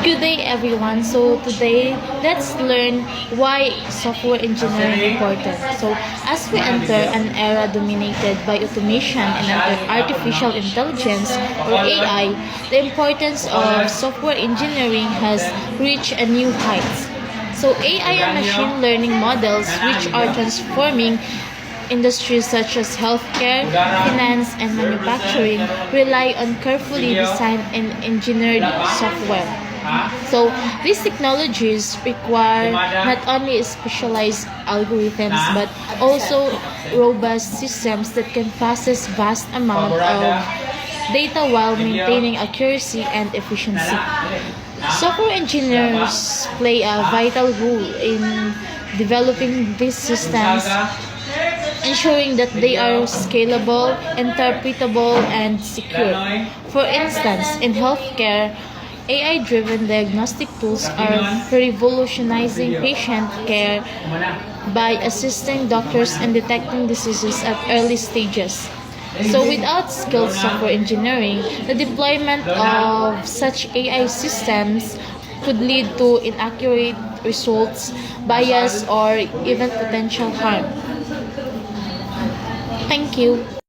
Good day everyone. So today let's learn why software engineering is important. So as we enter an era dominated by automation and artificial intelligence or AI, the importance of software engineering has reached a new heights. So AI and machine learning models which are transforming industries such as healthcare, finance, and manufacturing rely on carefully designed and engineered software. So these technologies require not only specialized algorithms but also robust systems that can process vast amount of data while maintaining accuracy and efficiency. Software engineers play a vital role in developing these systems, ensuring that they are scalable, interpretable, and secure. For instance, in healthcare, AI-driven diagnostic tools are revolutionizing patient care by assisting doctors in detecting diseases at early stages. So without skilled software engineering, the deployment of such AI systems could lead to inaccurate results, bias, or even potential harm. Thank you.